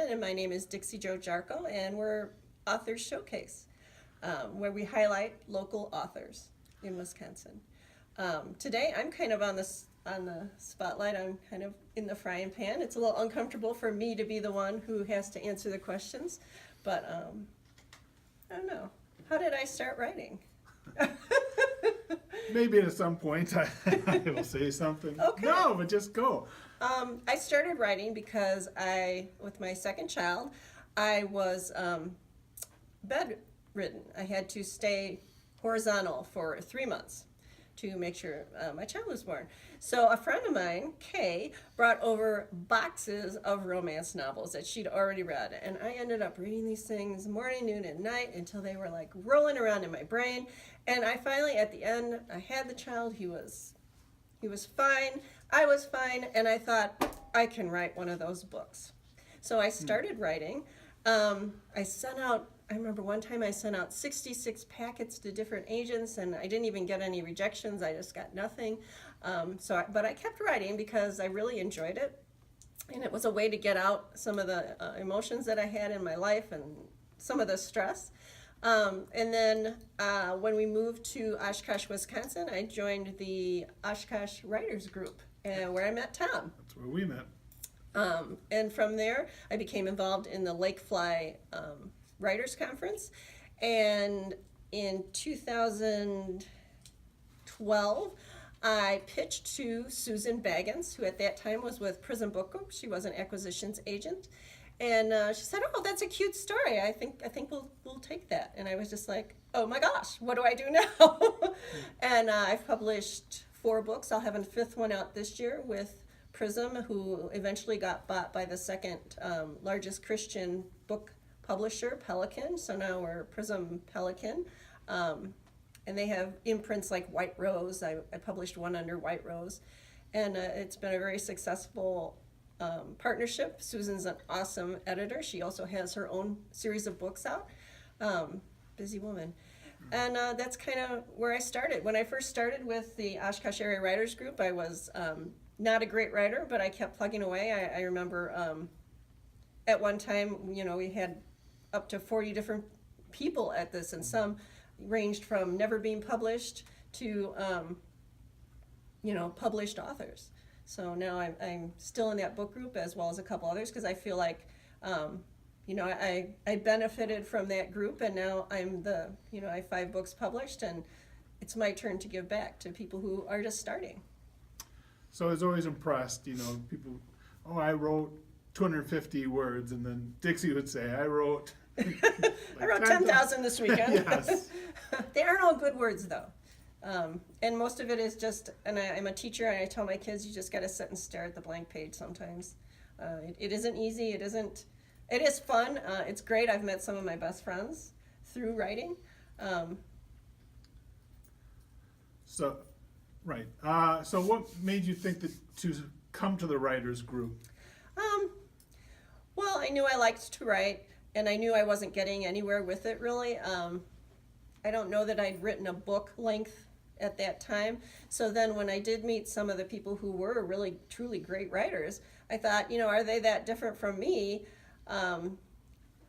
started, and my name is Dixie Jo Jarchow, and we're Authors Showcase, where we highlight local authors in Wisconsin. Today, I'm kind of on the spotlight. I'm kind of in the frying pan. It's a little uncomfortable for me to be the one who has to answer the questions, but I don't know. How did I start writing? Maybe at some point I will say something. Okay. No, but just go. I started writing because with my second child, I was bedridden. I had to stay horizontal for 3 months to make sure my child was born. So a friend of mine, Kay, brought over boxes of romance novels that she'd already read. And I ended up reading these things morning, noon, and night until they were like rolling around in my brain. And I finally, at the end, I had the child. He was fine. I was fine. And I thought, I can write one of those books. So I started writing. I remember one time I sent out 66 packets to different agents, and I didn't even get any rejections. I just got nothing. But I kept writing because I really enjoyed it, and it was a way to get out some of the emotions that I had in my life and some of the stress. And then when we moved to Oshkosh, Wisconsin, I joined the Oshkosh Writers Group, where I met Tom. That's where we met. And from there, I became involved in the Lake Fly Writers Conference. And in 2012, I pitched to Susan Baggins, who at that time was with Prism Book Group. She was an acquisitions agent. And she said, "Oh, that's a cute story. I think we'll take that." And I was just like, "Oh my gosh, what do I do now?" And I've published 4 books. I'll have a 5th one out this year with Prism, who eventually got bought by the second largest Christian book publisher, Pelican. So now we're Prism Pelican. And they have imprints like White Rose. I published one under White Rose. And it's been a very successful partnership. Susan's an awesome editor. She also has her own series of books out. Busy woman. And that's kind of where I started. When I first started with the Oshkosh Area Writers Group, I was not a great writer, but I kept plugging away. I remember at one time, we had up to 40 different people at this, and some ranged from never being published to, published authors. So now I'm still in that book group as well as a couple others because I feel like, I benefited from that group, and now I'm I have 5 books published, and it's my turn to give back to people who are just starting. So I was always impressed, people, I wrote 250 words, and then Dixie would say, I wrote... I wrote 10,000 this weekend. Yes. They aren't all good words, though. And most of it is just, and I'm a teacher, and I tell my kids, you just got to sit and stare at the blank page sometimes. It isn't easy. It is fun. It's great. I've met some of my best friends through writing. Right. So what made you think to come to the writers group? Well, I knew I liked to write, and I knew I wasn't getting anywhere with it, really. I don't know that I'd written a book length at that time. So then when I did meet some of the people who were really, truly great writers, I thought, are they that different from me? I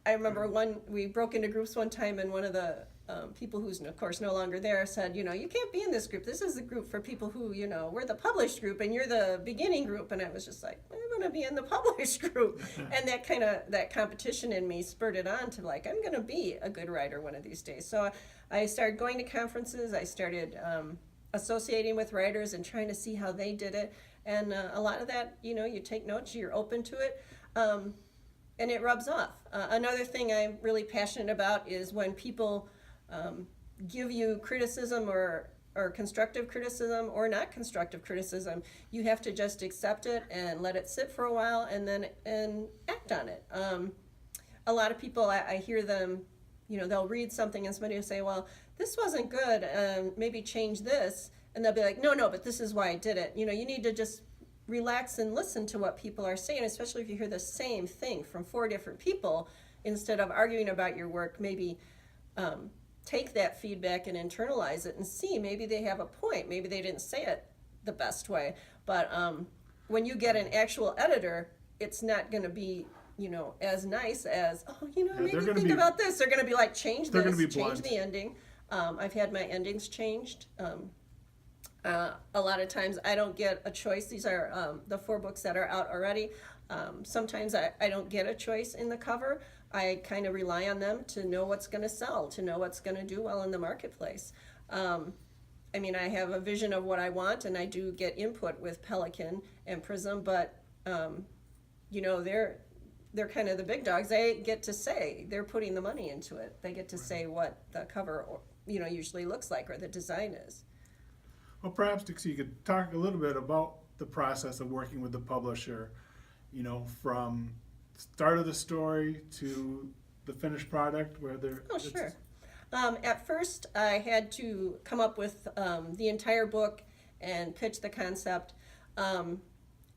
remember we broke into groups one time, and one of the people who's, of course, no longer there said, you can't be in this group. This is the group for people who, we're the published group, and you're the beginning group. And I was just like, I want to be in the published group. And that competition in me spurred it on to like, I'm going to be a good writer one of these days. So I started going to conferences. I started associating with writers and trying to see how they did it. And a lot of that, you take notes, you're open to it. And it rubs off. Another thing I'm really passionate about is when people give you criticism or constructive criticism or not constructive criticism, you have to just accept it and let it sit for a while and act on it. A lot of people, I hear them, they'll read something and somebody will say, well, this wasn't good, maybe change this. And they'll be like, no, but this is why I did it. You need to just relax and listen to what people are saying, especially if you hear the same thing from 4 different people. Instead of arguing about your work, maybe take that feedback and internalize it and see maybe they have a point. Maybe they didn't say it the best way. But when you get an actual editor, it's not going to be as nice as, oh, Yeah, maybe they're gonna think be- about this. They're going to be like, change They're this, gonna be change blunt. the ending. I've had my endings changed. A lot of times I don't get a choice. These are the 4 books that are out already. Sometimes I don't get a choice in the cover. I kind of rely on them to know what's going to sell, to know what's going to do well in the marketplace. I mean, I have a vision of what I want, and I do get input with Pelican and Prism, but they're kind of the big dogs. They get to say, they're putting the money into it. They get to say what the cover usually looks like, or the design is. Well, perhaps, Dixie, you could talk a little bit about the process of working with the publisher, from start of the story to the finished product, where they're... Oh, sure. At first, I had to come up with the entire book and pitch the concept.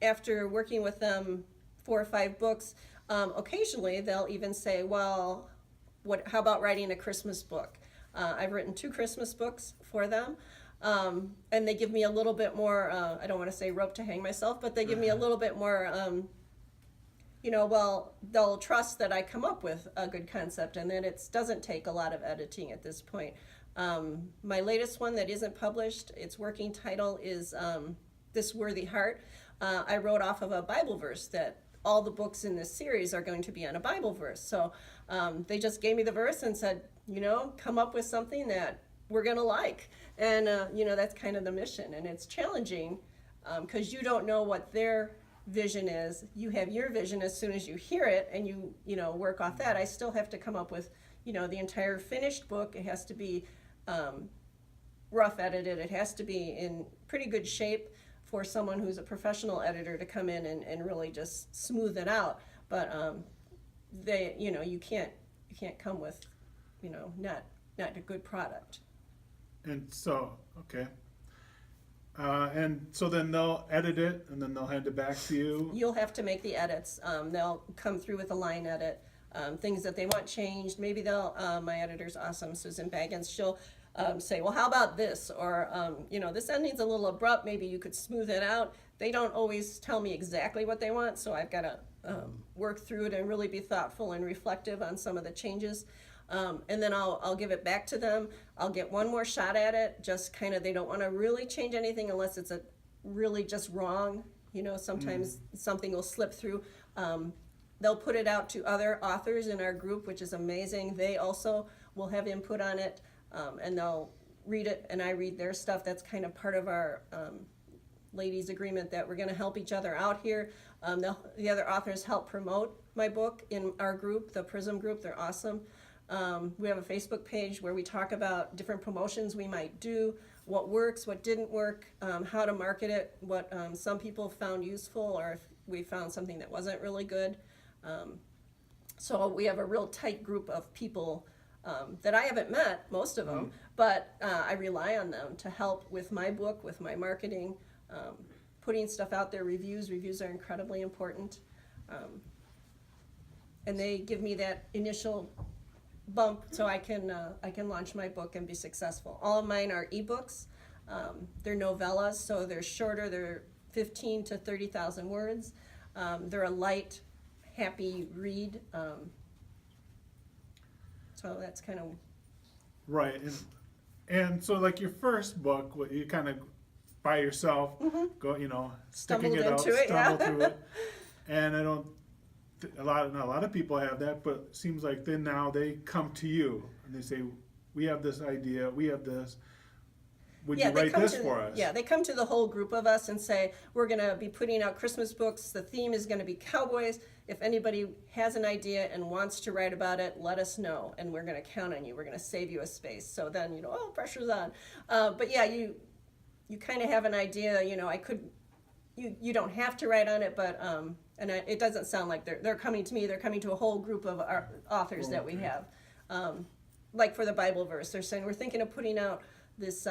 After working with them 4 or 5 books, occasionally they'll even say, well, how about writing a Christmas book? I've written 2 Christmas books for them. And they give me a little bit more, I don't want to say rope to hang myself, but they give me a little bit more, they'll trust that I come up with a good concept, and that it doesn't take a lot of editing at this point. My latest one that isn't published, its working title is This Worthy Heart. I wrote off of a Bible verse that all the books in this series are going to be on a Bible verse. So they just gave me the verse and said, come up with something that we're going to like. And, that's kind of the mission. And it's challenging because you don't know what their vision is. You have your vision as soon as you hear it, and you work off that. I still have to come up with, the entire finished book. It has to be rough edited. It has to be in pretty good shape for someone who's a professional editor to come in and really just smooth it out. But you can't come with, not a good product. And so, okay. And so then they'll edit it, and then they'll hand it back to you? You'll have to make the edits. They'll come through with a line edit, things that they want changed. Maybe my editor's awesome, Susan Baggins, she'll say, well, how about this? Or, this ending's a little abrupt, maybe you could smooth it out. They don't always tell me exactly what they want, so I've got to work through it and really be thoughtful and reflective on some of the changes. And then I'll give it back to them. I'll get one more shot at it, just kind of, they don't want to really change anything unless it's really just wrong. Sometimes something will slip through. They'll put it out to other authors in our group, which is amazing. They also will have input on it, and they'll read it, and I read their stuff. That's kind of part of our ladies' agreement that we're going to help each other out here. The other authors help promote my book in our group, the Prism group. They're awesome. We have a Facebook page where we talk about different promotions we might do, what works, what didn't work, how to market it, what some people found useful, or if we found something that wasn't really good. So we have a real tight group of people that I haven't met, most of them, but I rely on them to help with my book, with my marketing, putting stuff out there, reviews. Reviews are incredibly important. And they give me that initial bump so I can launch my book and be successful. All of mine are ebooks. They're novellas, so they're shorter. They're 15 to 30,000 words. They're a light, happy read. So that's kind of Right. And so, like, your first book, you kind of by yourself go, sticking Stumbled it out, into it, stumble yeah. through it. And I don't. Not a lot of people have that, but it seems like then now they come to you and they say, we have this idea, we have this, would you write this for us? Yeah, they come to the whole group of us and say, we're going to be putting out Christmas books. The theme is going to be cowboys. If anybody has an idea and wants to write about it, let us know, and we're going to count on you. We're going to save you a space. So then, pressure's on. But yeah, you kind of have an idea. You don't have to write on it, but it doesn't sound like they're coming to me. They're coming to a whole group of our authors that we have. Like for the Bible verse, they're saying, we're thinking of putting out this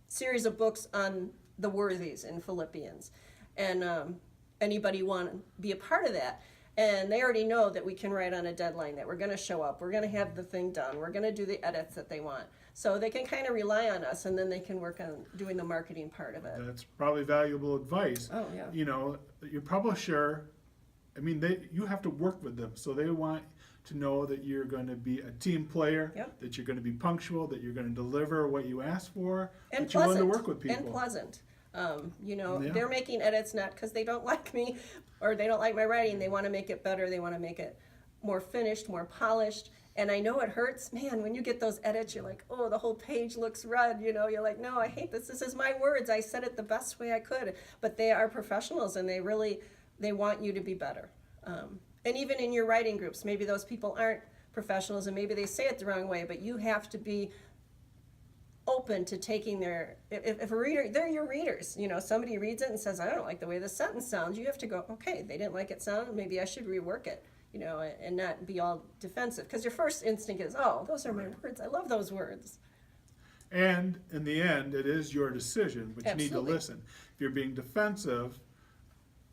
series of books on the worthies in Philippians. And anybody want to be a part of that? And they already know that we can write on a deadline, that we're going to show up, we're going to have the thing done, we're going to do the edits that they want. So they can kind of rely on us, and then they can work on doing the marketing part of it. That's probably valuable advice. Oh, yeah. Your publisher I mean, you have to work with them, so they want to know that you're going to be a team player, Yep. that you're going to be punctual, that you're going to deliver what you ask for, And that you're willing pleasant. to work with people. And pleasant. Yeah. They're making edits not because they don't like me or they don't like my writing. They want to make it better. They want to make it more finished, more polished. And I know it hurts. Man, when you get those edits, you're like, oh, the whole page looks red. You're like, no, I hate this. This is my words. I said it the best way I could. But they are professionals, and they want you to be better. And even in your writing groups, maybe those people aren't professionals and maybe they say it the wrong way, but you have to be open to taking if a reader, they're your readers. Somebody reads it and says, I don't like the way this sentence sounds. You have to go, okay, they didn't like it sound, maybe I should rework it, and not be all defensive. Because your first instinct is, oh, those are my words. I love those words. And in the end, it is your decision, but you need to Absolutely. listen. If you're being defensive,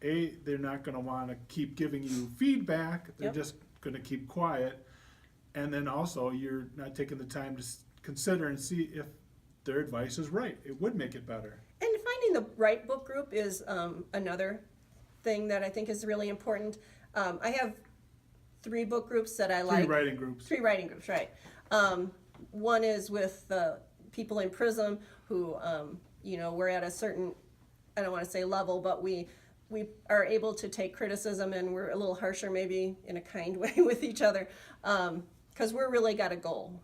they're not going to want to keep giving you feedback. They're Yep. just going to keep quiet. And then also, you're not taking the time to consider and see if their advice is right. It would make it better. And finding the right book group is another thing that I think is really important. I have 3 book groups that I like. 3 writing groups. 3 writing groups, right. One is with the people in PRISM who, we're at a certain, I don't want to say level, but we are able to take criticism, and we're a little harsher maybe in a kind way with each other, because we're really got a goal.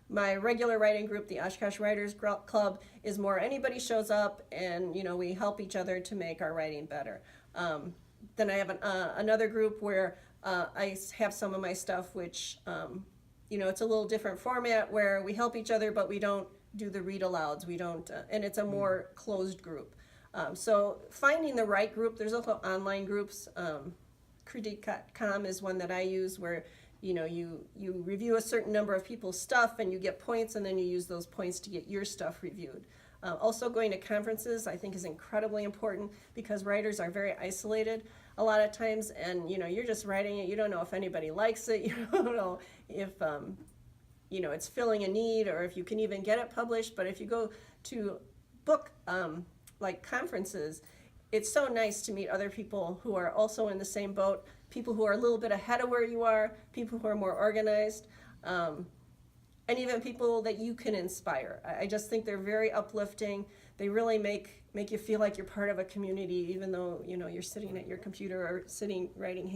My regular writing group, the Oshkosh Writers Club, is more anybody shows up and, we help each other to make our writing better. Then I have another group where I have some of my stuff, which, it's a little different format where we help each other, but we don't do the read alouds. We don't, and it's a more closed group. So finding the right group, there's also online groups. Critique.com is one that I use where, you review a certain number of people's stuff and you get points, and then you use those points to get your stuff reviewed. Also going to conferences I think is incredibly important because writers are very isolated a lot of times, and you're just writing it. You don't know if anybody likes it. You don't know if it's filling a need or if you can even get it published. But if you go to book like conferences, it's so nice to meet other people who are also in the same boat, people who are a little bit ahead of where you are, people who are more organized, and even people that you can inspire. I just think they're very uplifting. They really make you feel like you're part of a community, even though you're sitting at your computer or sitting writing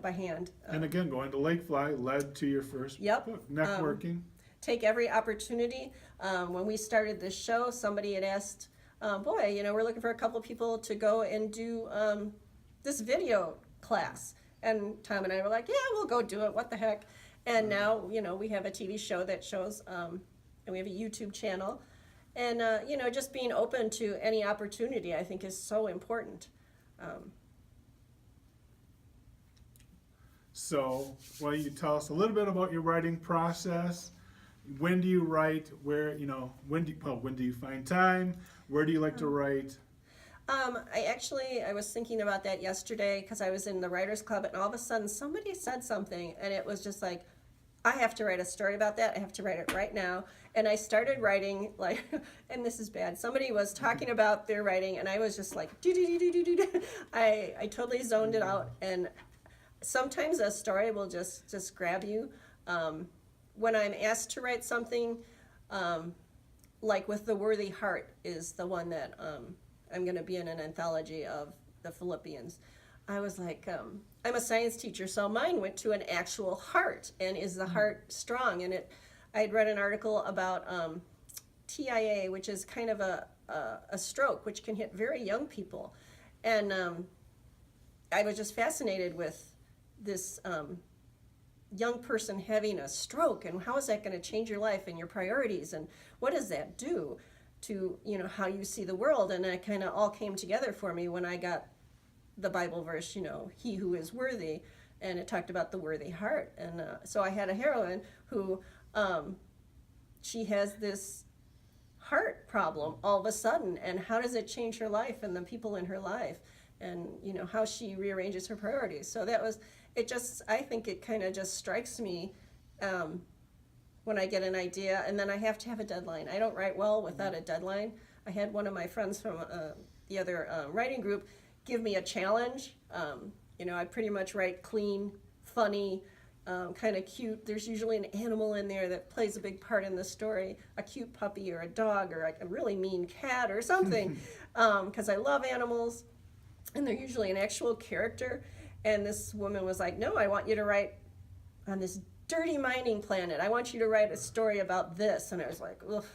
by hand. And again, going to Lakefly led to your first Yep. book, networking. Take every opportunity. When we started this show, somebody had asked, boy, we're looking for a couple people to go and do this video class. And Tom and I were like, yeah, we'll go do it. What the heck? And now, we have a TV show that shows, and we have a YouTube channel. And, just being open to any opportunity, I think, is so important. So, why don't you tell us a little bit about your writing process? When do you write? Where, when do you find time? Where do you like to write? I was thinking about that yesterday because I was in the writers club, and all of a sudden somebody said something, and it was just like, I have to write a story about that. I have to write it right now. And I started writing and this is bad. Somebody was talking about their writing, and I was just like, I totally zoned it out. And sometimes a story will just grab you. When I'm asked to write something, like with The Worthy Heart is the one that I'm going to be in an anthology of the Philippians. I was like, I'm a science teacher, so mine went to an actual heart, and is the heart strong? And I had read an article about TIA, which is kind of a stroke, which can hit very young people. And I was just fascinated with this young person having a stroke, and how is that going to change your life and your priorities, and what does that do to how you see the world? And it kind of all came together for me when I got the Bible verse, he who is worthy, and it talked about the worthy heart. And so I had a heroine who she has this heart problem all of a sudden, and how does it change her life and the people in her life, and how she rearranges her priorities. So that was it. I think it kind of just strikes me when I get an idea, and then I have to have a deadline. I don't write well without a deadline. I had one of my friends from the other writing group give me a challenge You know, I pretty much write clean, funny, kind of cute. There's usually an animal in there that plays a big part in the story, a cute puppy or a dog or a really mean cat or something, because I love animals, and they're usually an actual character. And this woman was like, no, I want you to write on this dirty mining planet. I want you to write a story about this. And I was like, ugh.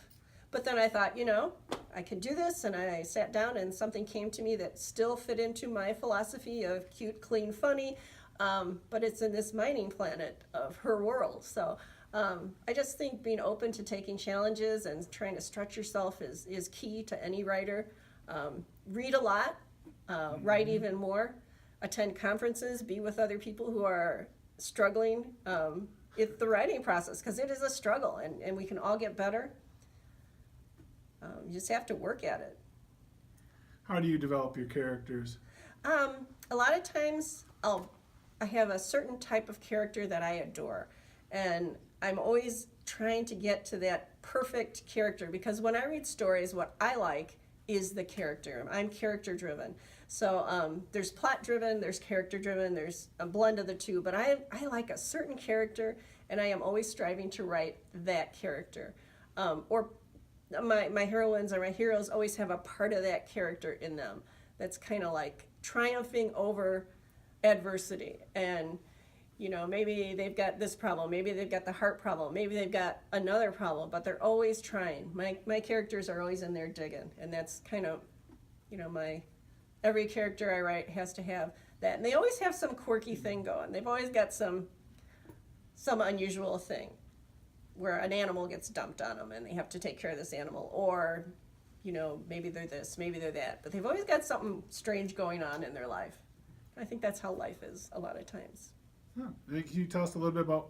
But then I thought, you know, I can do this. And I sat down and something came to me that still fit into my philosophy of cute, clean, funny. But it's in this mining planet of her world. So I just think being open to taking challenges and trying to stretch yourself is key to any writer. Read a lot, write even more, attend conferences, be with other people who are struggling with the writing process, because it is a struggle, and we can all get better. You just have to work at it. How do you develop your characters? A lot of times I have a certain type of character that I adore, and I'm always trying to get to that perfect character, because when I read stories, what I like is the character. I'm character driven. So there's plot driven, there's character driven, there's a blend of the two, but I like a certain character, and I am always striving to write that character. Or my heroines or my heroes always have a part of that character in them that's kind of like triumphing over adversity. And you know, maybe they've got this problem, maybe they've got the heart problem, maybe they've got another problem, but they're always trying. My characters are always in there digging, and that's kind of, you know, every character I write has to have that. And they always have some quirky thing going. They've always got some unusual thing where an animal gets dumped on them and they have to take care of this animal, or, you know, maybe they're this, maybe they're that, but they've always got something strange going on in their life. I think that's how life is a lot of times. Huh. Can you tell us a little bit about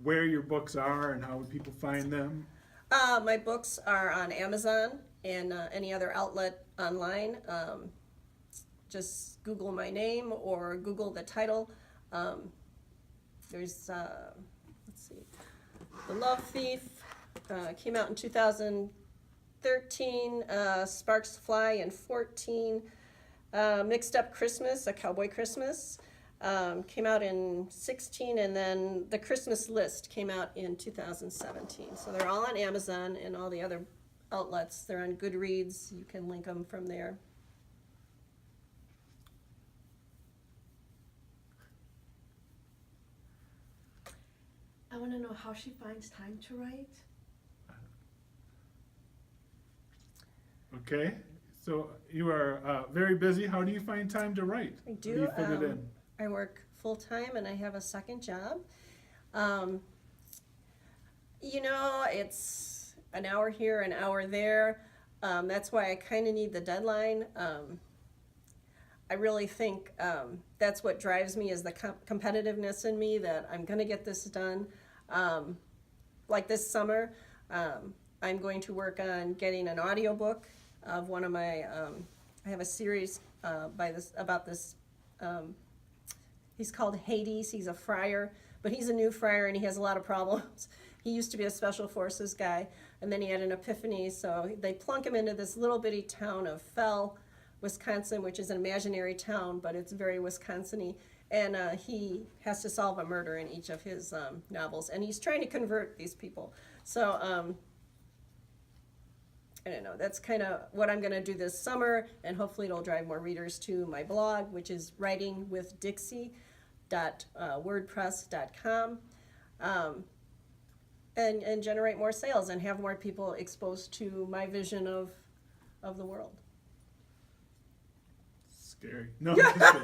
where your books are and how people find them? My books are on Amazon and any other outlet online. Just Google my name or Google the title. There's, let's see, The Love Thief came out in 2013, Sparks Fly in 14, Mixed Up Christmas, A Cowboy Christmas, came out in 16, and then The Christmas List came out in 2017. So they're all on Amazon and all the other outlets. They're on Goodreads. You can link them from there. I want to know how she finds time to write. Okay, so you are very busy. How do you find time to write? I do. How do you fit it in? I work full-time and I have a second job. You know, it's an hour here, an hour there. That's why I kind of need the deadline. I really think that's what drives me, is the competitiveness in me, that I'm going to get this done. Like this summer, I'm going to work on getting an audiobook of one of my, I have a series about this, he's called Hades. He's a friar, but he's a new friar and he has a lot of problems. He used to be a special forces guy, and then he had an epiphany, so they plunk him into this little bitty town of Fell, Wisconsin, which is an imaginary town, but it's very Wisconsin-y. And he has to solve a murder in each of his novels, and he's trying to convert these people. So I don't know, that's kind of what I'm going to do this summer, and hopefully it'll drive more readers to my blog, which is writingwithdixie.wordpress.com, and generate more sales and have more people exposed to my vision of the world. Scary. No, I'm just kidding.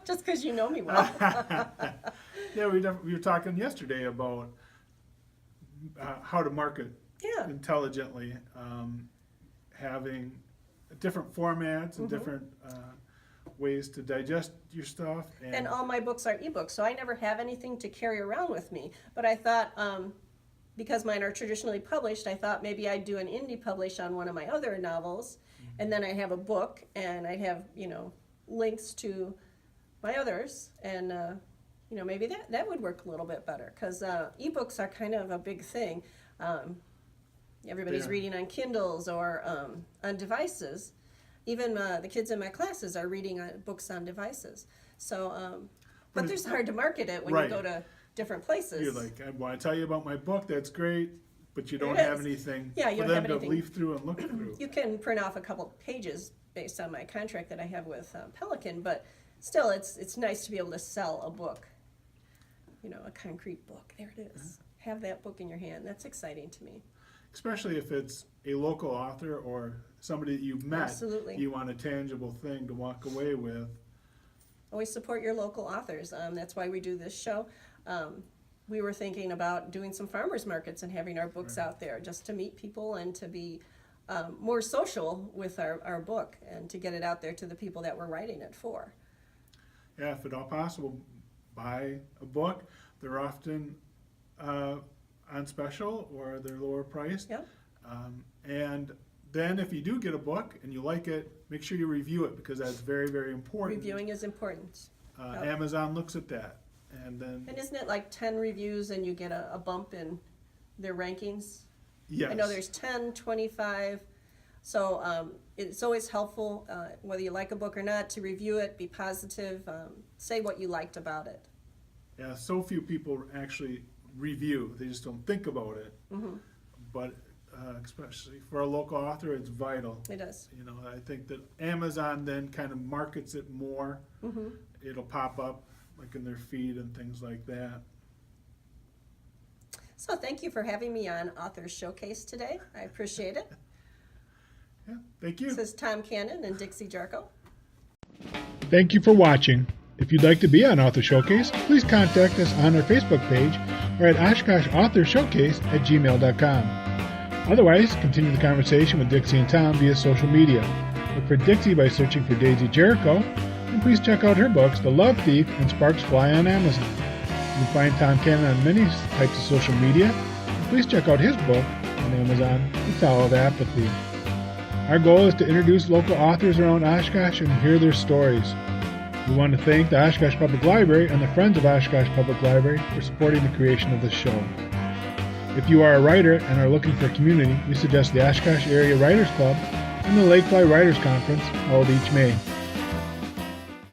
Just because you know me well. Yeah, we were talking yesterday about how to market intelligently, having different formats and different ways to digest your stuff. And all my books are ebooks, so I never have anything to carry around with me. But I thought, because mine are traditionally published, I thought maybe I'd do an indie publish on one of my other novels, and then I'd have a book, and I'd have, you know, links to my others, and you know, maybe that would work a little bit better, because ebooks are kind of a big thing. Everybody's reading on Kindles or on devices. Even the kids in my classes are reading books on devices. So, but there's hard to market it when Right. you go to different places. You're like, I want to tell you about my book, that's great, but you don't It have is. anything Yeah, you for don't them have to anything. leaf through and look through. You can print off a couple pages based on my contract that I have with Pelican, but still, it's nice to be able to sell a book. You know, a concrete book. There it is. Have that book in your hand. That's exciting to me. Especially if it's a local author or somebody that you've met. Absolutely. You want a tangible thing to walk away with. Always support your local authors. That's why we do this show. We were thinking about doing some farmers markets and having our books out there just to meet people and to be more social with our book and to get it out there to the people that we're writing it for. Yeah, if at all possible, buy a book. They're often on special or they're lower priced. Yeah. And then if you do get a book and you like it, make sure you review it because that's very, very important. Reviewing is important. Yep. Amazon looks at that. And then, And isn't it like 10 reviews and you get a bump in their rankings? yes. I know there's 10, 25. So it's always helpful, whether you like a book or not, to review it, be positive, say what you liked about it. Yeah, so few people actually review. They just don't think about it. Mm-hmm. But especially for a local author, it's vital. It does. You know, I think that Amazon then kind of markets it more. Mm-hmm. It'll pop up like in their feed and things like that. So thank you for having me on Authors Showcase today. I appreciate it. Yeah, thank you. This is Tom Cannon and Dixie Jarchow. Thank you for watching. If you'd like to be on Author Showcase, please contact us on our Facebook page or at oshkoshauthorshowcase@gmail.com. Otherwise, continue the conversation with Dixie and Tom via social media. Look for Dixie by searching for Dixie Jarchow, and please check out her books, The Love Thief and Sparks Fly, on Amazon. You can find Tom Cannon on many types of social media, and please check out his book on Amazon, The Tower of Apathy. Our goal is to introduce local authors around Oshkosh and hear their stories. We want to thank the Oshkosh Public Library and the Friends of Oshkosh Public Library for supporting the creation of this show. If you are a writer and are looking for a community, we suggest the Oshkosh Area Writers Club and the Lakefly Writers Conference held each May.